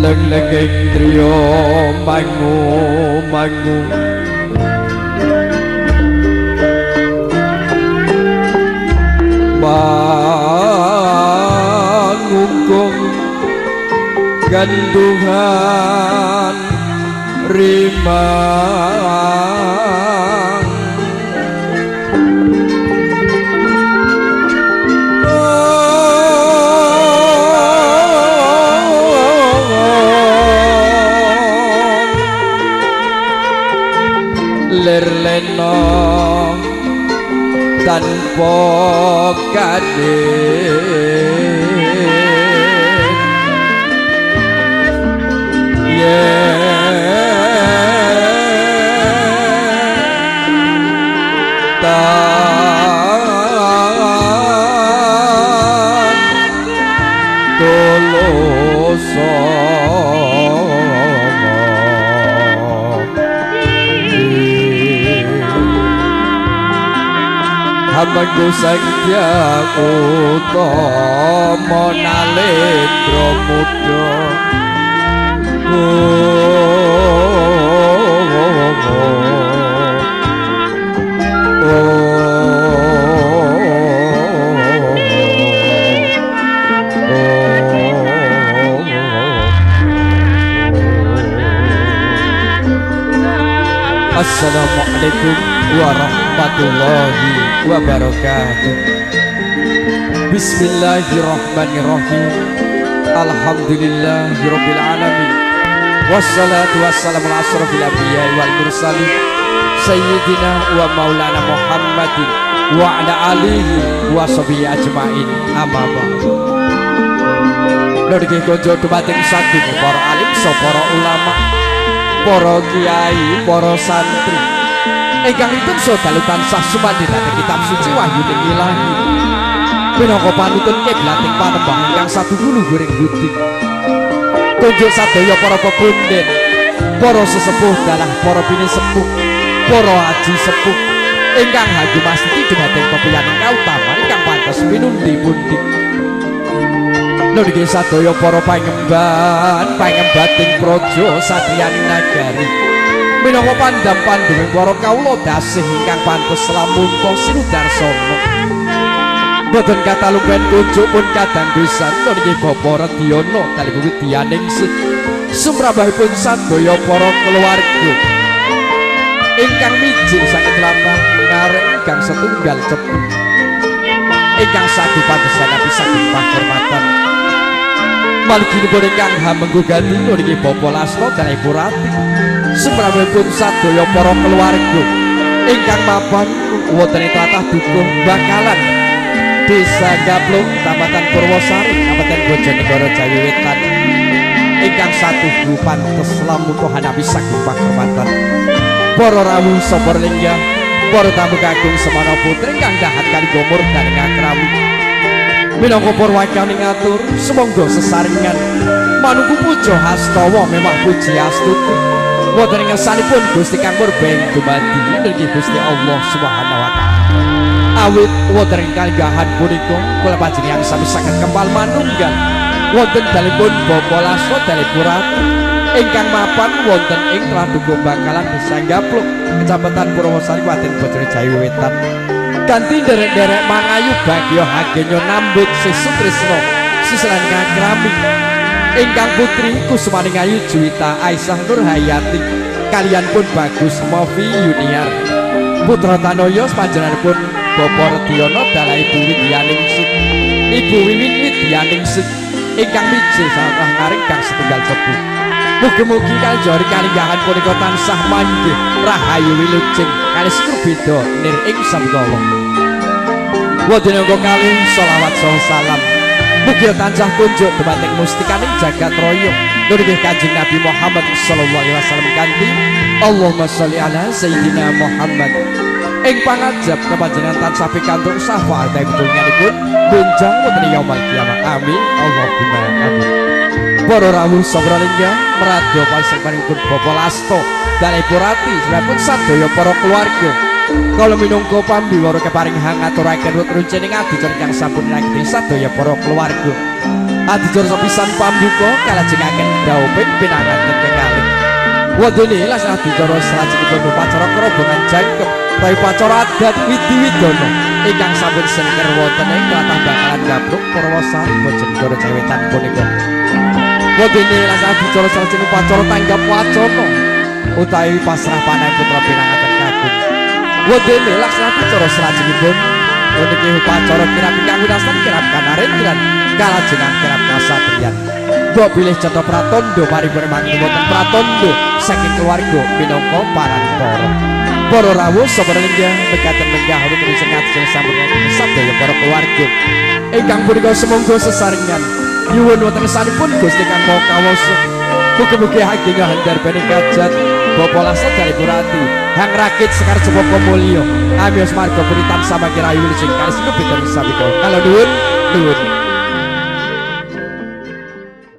leng-lenging triya mangu-mangu mangungkung ganduhan rimang lerleno tanpa kadek Hamangku sangyang utama nalendra muda Assalamualaikum warahmatullahi wabarakatuh. Bismillahirrahmanirrahim. Alhamdulillahirabbil alamin. Wassalatu wassalamu ala asyrofil anbiya'i wal mursalin sayyidina wa maulana Muhammadin wa ala alihi wa sahbihi ajmain. Amma ba'du. Niki konco dumateng saking para alim para ulama, para kiai, para santri ingkang ipun sodalu tansah sumandhi dhateng kitab suci Wahyuning Ilahi minangka panuntun kiblating panembah ingkang saduku luhuring budi. Tunjuk sadaya para pepunden, para sesepuh dalah para bini sepuh, para haji sepuh ingkang haji mastiti dumateng pepiyaning kautaman ingkang pantes pinundi-pundi. Niki sadaya para pangembating praja satriyaning nagari minangka pandham-pandheming para kawula dasih ingkang pantes lamunta sinudarsana. Boten katalumpen kunjuk pun kadang dosan niki Bapak Rediyana kalih Widyaningsih sumrambahipun sadaya para keluarga ingkang mijil saking lampah ngarep ingkang setunggal cepu ingkang sadu pantesan pisaking panghormatan malginipun ingkang hamenggo ganti niki Bapak Lasna dan Ibu Rati sumrambahipun sadaya para keluarga ingkang mapan wonten ing tlatah dukuh Bakalan Desa Gaplung Kecamatan Purwosari Kabupaten Bojonegoro Jawi Wetan ingkang satuhu pantes lamunta hanapi saking panghormatan para rawuh sabarlingga, para tamu kakung semana putri ingkang dahat kali gomur dan ngakrami minangka purwakane ngatur sumangga sesarengan manunggu puja hastawa memah puji astuti wonten ing ngersanipun Gusti Kang Murbeng dumadi niki Gusti Allah Subhanahu wa taala. Awit wonten ing kalenggahan punika kula panjenengan sami saged kempal manunggal wonten dalipun Bapak Lasna Ibu Rati ingkang mapan wonten ing Tladukuh Bakalan Desa Gaplung Kecamatan Purwosari Kabupaten Bojonegoro Jawi Wetan kanthi nderek-nderek mangayu bagya hagenyo nambut sesutresna sisalan ngakrami ingkang putri Kusmaning Ayu Juwita Aisyah Nur Hayati kaliyan pun Bagus Movi Yuniar putra Tanoyo panjenenganipun Bapak Rediyana dalah Ibu Widyaningsih Ibu Wiwin Widyaningsih ingkang mijil sampah ngaring kang setunggal cepu. Mugi-mugi kanjori kalinggahan punika tansah manggih rahayu wilujeng kalih surbeda nir ing sabdawa. Wonten uga kalih selawat saha salam mugi tansah kunjuk dhumateng mustikaning jagat raya nurih Kanjeng Nabi Muhammad sallallahu alaihi wasallam kanthi Allahumma sholli ala sayyidina Muhammad ing pangajab kepanjenengan tansah pikantuk syafaat dunyanipun benjang wonten yaumul kiamah. Amin Allahumma amin. Para rawuh sabralingga mradya panjenenganipun Bapak Lasna dan Ibu Rati sampun sadaya para keluarga kala minangka pambiwara keparing hangaturaken runcing adicara kang sampun nanging sadaya para keluarga adicara sepisan pambuka kalajengaken dauping pinangan kekalih wadene lasah adicara salajengipun upacara kerobongan jangkep utawi upacara adat widi-widono ingkang sampun sengker wonten ing tlatah Bakalan Gabruk Purwosari Bojonegoro Jawetan punika wadene lasah adicara salajengipun upacara tanggap wacana utawi pasrah panen putra pinangan kagung wadene lasah adicara salajengipun puniki upacara kirap ingkang winastan kirap Kanarendran kalajengan kirap Kasatriyan mbok bilih Jata Pratandha paripun mangke wonten pratandha saking keluarga minangka parantara para rawuh sabar lenggah mekaten lenggah rumiyin sengaja sampun sadaya para keluarga ingkang punika semonggo sesarengan nyuwun wonten sanipun Gusti kang Maha Kawasa mugi-mugi haging handar bene kajat Bapak Lasa dari Kurati Hang Rakit Sekar Jepoko Mulyo Amios Margo Puritan sama kira Yuli Singkaris Kepitan Sabiko kalau nuwun